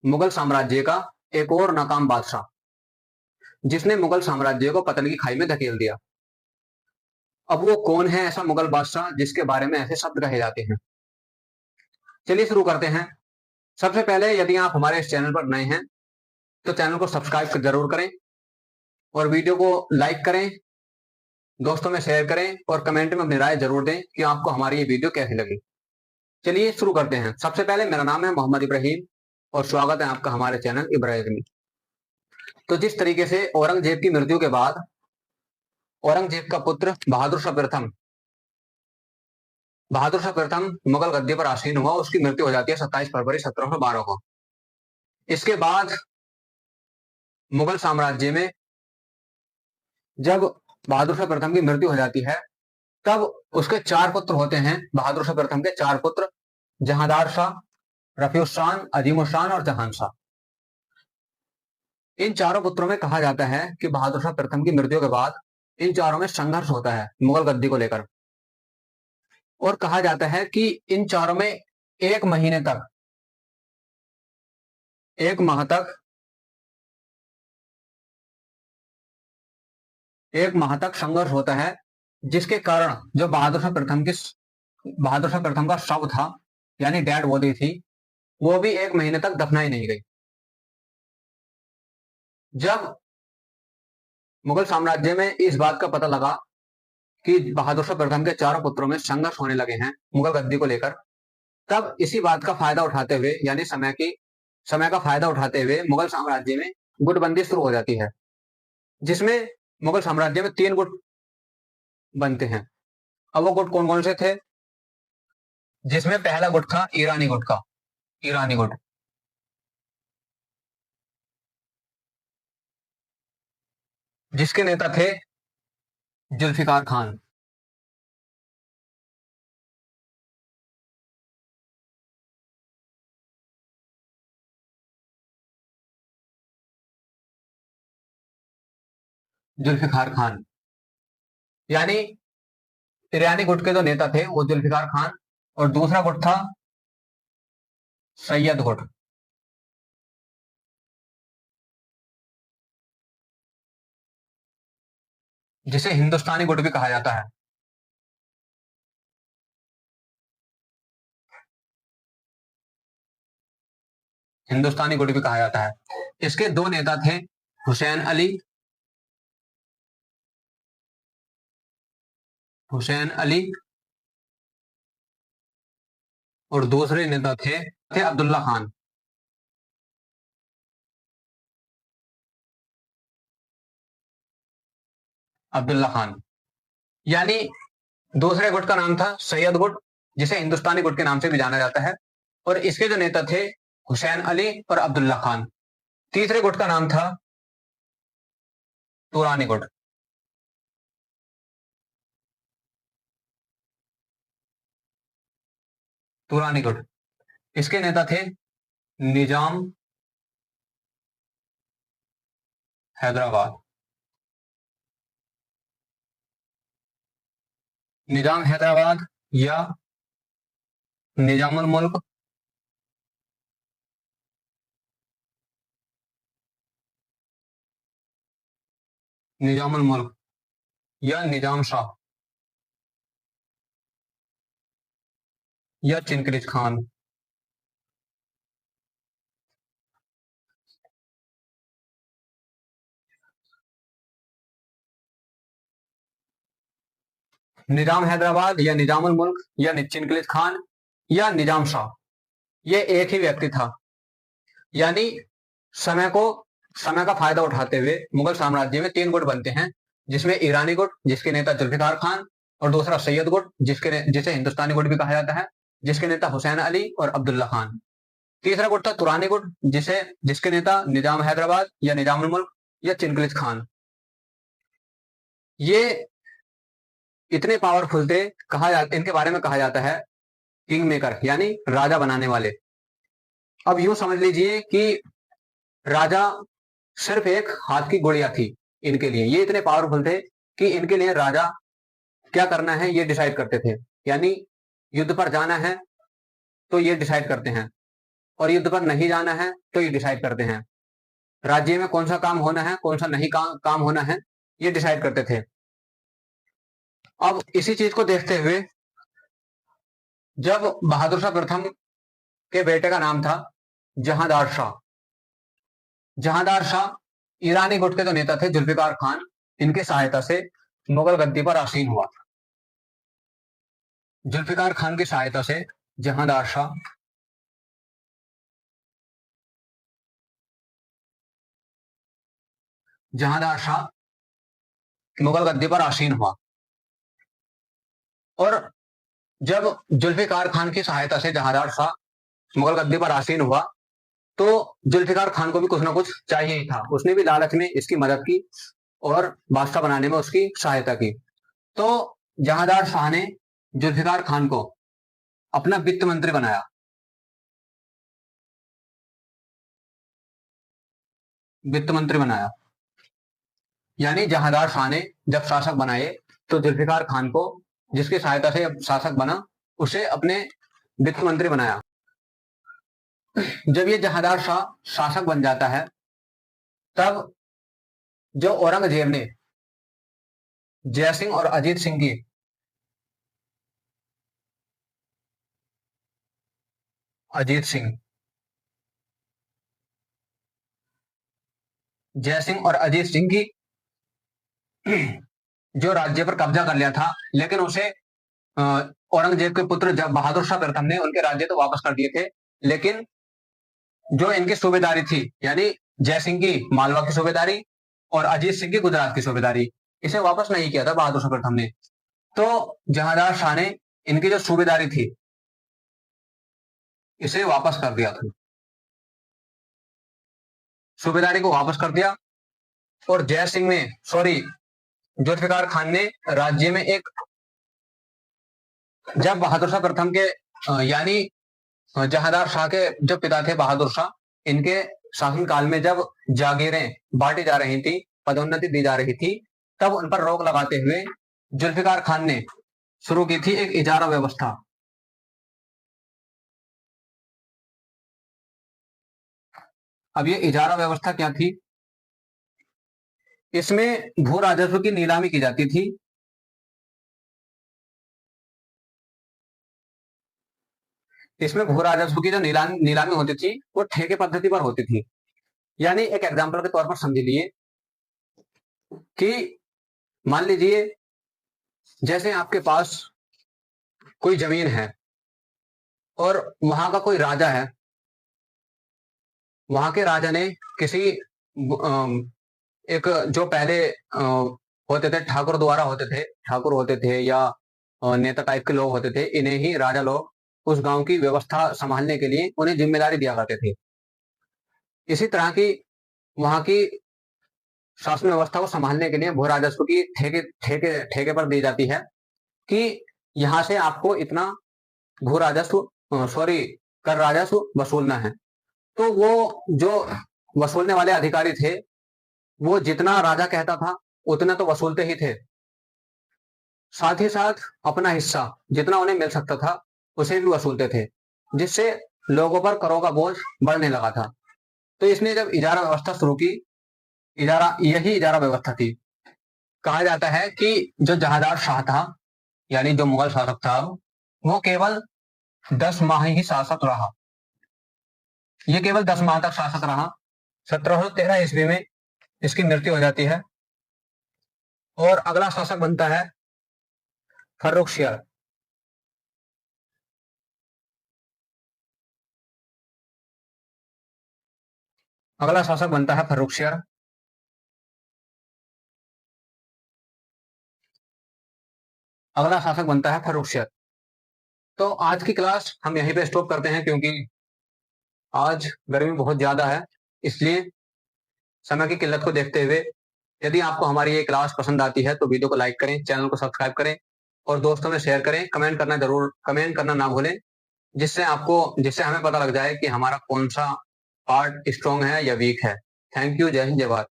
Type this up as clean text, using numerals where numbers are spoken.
मुगल साम्राज्य का एक और नाकाम बादशाह, जिसने मुगल साम्राज्य को पतन की खाई में धकेल दिया। अब वो कौन है ऐसा मुगल बादशाह जिसके बारे में ऐसे शब्द कहे जाते हैं? चलिए शुरू करते हैं। सबसे पहले यदि आप हमारे इस चैनल पर नए हैं तो चैनल को सब्सक्राइब जरूर करें और वीडियो को लाइक करें, दोस्तों में शेयर करें और कमेंट में अपनी राय जरूर दें कि आपको हमारी ये वीडियो कैसी लगी। चलिए शुरू करते हैं। सबसे पहले मेरा नाम है मोहम्मद इब्राहिम और स्वागत है आपका हमारे चैनल इब्राहिम। तो जिस तरीके से औरंगजेब की मृत्यु के बाद औरंगजेब का पुत्र बहादुर शाह प्रथम मुगल गद्दी पर आसीन हुआ, उसकी मृत्यु हो जाती है 27 फरवरी 1712 को। इसके बाद मुगल साम्राज्य में जब बहादुर शाह प्रथम की मृत्यु हो जाती है तब उसके 4 पुत्र होते हैं। बहादुर शाह प्रथम के 4 पुत्र, जहांदार शाह, रफीउस शान, अजीमुस शान और जहान शाह। इन चारों पुत्रों में कहा जाता है कि बहादुर शाह प्रथम की मृत्यु के बाद इन चारों में संघर्ष होता है मुगल गद्दी को लेकर, और कहा जाता है कि इन चारों में एक महीने तक, एक माह तक संघर्ष होता है, जिसके कारण जो बहादुर शाह प्रथम का शव था, यानी डेड बॉडी थी, वो भी एक महीने तक दफनाई नहीं गई। जब मुगल साम्राज्य में इस बात का पता लगा कि बहादुर शाह प्रथम के चारों पुत्रों में संघर्ष होने लगे हैं मुगल गद्दी को लेकर, तब इसी बात का फायदा उठाते हुए, यानी समय का फायदा उठाते हुए मुगल साम्राज्य में गुटबंदी शुरू हो जाती है, जिसमें मुगल साम्राज्य में 3 गुट बनते हैं। अब वो गुट कौन कौन से थे? जिसमें पहला गुट था ईरानी गुट, जिसके नेता थे जुल्फिकार खान। जुल्फिकार खान यानी ईरानी गुट के जो नेता थे वो जुल्फिकार खान, और दूसरा गुट था सैयद गुट। जिसे हिंदुस्तानी गुट भी कहा जाता है। हिंदुस्तानी गुट भी कहा जाता है। इसके 2 नेता थे, हुसैन अली और दूसरे नेता थे अब्दुल्ला खान। यानी दूसरे गुट का नाम था सैयद गुट, जिसे हिंदुस्तानी गुट के नाम से भी जाना जाता है, और इसके जो नेता थे हुसैन अली और अब्दुल्ला खान। तीसरे गुट का नाम था तुरानी गुट। इसके नेता थे निजाम हैदराबाद। या निजामुल मुल्क या निजाम शाह या चिनक्रिज खान। निजाम हैदराबाद या निजामुल मुल्क या चिनक्रिज खान या निजाम शाह, ये एक ही व्यक्ति था। यानी समय का फायदा उठाते हुए मुगल साम्राज्य में 3 गुट बनते हैं, जिसमें ईरानी गुट, जिसके नेता जुल्फिकार खान, और दूसरा सैयद गुट, जिसे हिंदुस्तानी गुट भी कहा जाता है, जिसके नेता हुसैन अली और अब्दुल्ला खान। तीसरा गुट था तुरानी गुट, जिसके नेता निजाम हैदराबाद या निजामुल मुल्क या चिनक्रिज खान। ये इतने पावरफुल थे, इनके बारे में कहा जाता है किंग मेकर, यानी राजा बनाने वाले। अब यूं समझ लीजिए कि राजा सिर्फ एक हाथ की गुड़िया थी इनके लिए। ये इतने पावरफुल थे कि इनके लिए राजा क्या करना है ये डिसाइड करते थे। यानी युद्ध पर जाना है तो ये डिसाइड करते हैं, और युद्ध पर नहीं जाना है तो ये डिसाइड करते हैं। राज्य में कौन सा काम होना है, कौन सा नहीं काम होना है, ये डिसाइड करते थे। अब इसी चीज को देखते हुए जब बहादुर शाह प्रथम के बेटे का नाम था जहांदार शाह, जहांदार शाह ईरानी गुट के जो नेता थे जुल्फिकार खान, इनके सहायता से मुगल गद्दी पर आसीन हुआ। जुल्फिकार खान की सहायता से जहांदार शाह मुगल गद्दी पर आसीन हुआ। और जब जुल्फिकार खान की सहायता से जहांदार शाह मुगल गद्दी पर आसीन हुआ तो जुल्फिकार खान को भी कुछ ना कुछ चाहिए ही था। उसने भी लालच में इसकी मदद की और बादशाह बनाने में उसकी सहायता की। तो जहांदार शाह ने जुल्फिकार खान को अपना वित्त मंत्री बनाया। वित्त मंत्री बनाया यानी जहांदार शाह ने जब शासक बनाए तो जुल्फिकार खान को, जिसकी सहायता से शासक बना, उसे अपने वित्त मंत्री बनाया। जब ये जहांदार शाह शासक बन जाता है तब जो औरंगजेब ने जयसिंह और अजीत सिंह की जयसिंह और अजीत सिंह की जो राज्य पर कब्जा कर लिया था, लेकिन उसे औरंगजेब के पुत्र जब बहादुर शाह प्रथम ने उनके राज्य तो वापस कर दिए थे, लेकिन जो इनकी सूबेदारी थी यानी जयसिंह की मालवा की सूबेदारी और अजीत सिंह की गुजरात की सूबेदारी, इसे वापस नहीं किया था बहादुर शाह प्रथम ने। तो जहांदार शाह ने इनकी जो सूबेदारी थी इसे वापस कर दिया था, सूबेदारी को वापस कर दिया। और जुल्फिकार खान ने राज्य में एक, जब बहादुर शाह प्रथम के यानी जहांदार शाह के जो पिता थे बहादुर शाह, इनके शासनकाल में जब जागीरें बांटी जा रही थी, पदोन्नति दी जा रही थी, तब उन पर रोक लगाते हुए जुल्फिकार खान ने शुरू की थी एक इजारा व्यवस्था। अब ये इजारा व्यवस्था क्या थी? इसमें भू राजस्व की नीलामी की जाती थी। इसमें भू राजस्व की जो नीलामी होती थी वो ठेके पद्धति पर होती थी। यानी एक एग्जांपल के तौर पर समझ लीजिए कि मान लीजिए जैसे आपके पास कोई जमीन है और वहां का कोई राजा है, वहां के राजा ने किसी एक जो पहले होते थे ठाकुर द्वारा ठाकुर होते थे या नेता टाइप के लोग होते थे, इन्हें ही राजा लोग उस गांव की व्यवस्था संभालने के लिए उन्हें जिम्मेदारी दिया करते थे। इसी तरह की वहां की शासन व्यवस्था को संभालने के लिए भू राजस्व की ठेके पर दी जाती है कि यहां से आपको इतना भू राजस्व कर राजस्व वसूलना है। तो वो जो वसूलने वाले अधिकारी थे वो जितना राजा कहता था उतना तो वसूलते ही थे, साथ ही साथ अपना हिस्सा जितना उन्हें मिल सकता था उसे भी वसूलते थे, जिससे लोगों पर करों का बोझ बढ़ने लगा था। तो इसने जब इजारा व्यवस्था शुरू की, यही इजारा व्यवस्था थी। कहा जाता है कि जो जहांदार शाह था यानी जो मुगल शासक था वो केवल 10 माह ही शासक रहा। ये केवल 10 माह तक शासक रहा। 1713 ईस्वी में इसकी मृत्यु हो जाती है और अगला शासक बनता है फर्रुखशियर। अगला शासक बनता है फर्रुखशियर। अगला शासक बनता है फर्रुखशियर। तो आज की क्लास हम यहीं पे स्टॉप करते हैं क्योंकि आज गर्मी बहुत ज्यादा है, इसलिए समय की किल्लत को देखते हुए यदि आपको हमारी ये क्लास पसंद आती है तो वीडियो को लाइक करें, चैनल को सब्सक्राइब करें और दोस्तों में शेयर करें। कमेंट करना ना भूलें, जिससे हमें पता लग जाए कि हमारा कौन सा पार्ट स्ट्रॉन्ग है या वीक है। Thank you. जय हिंद, जय भारत।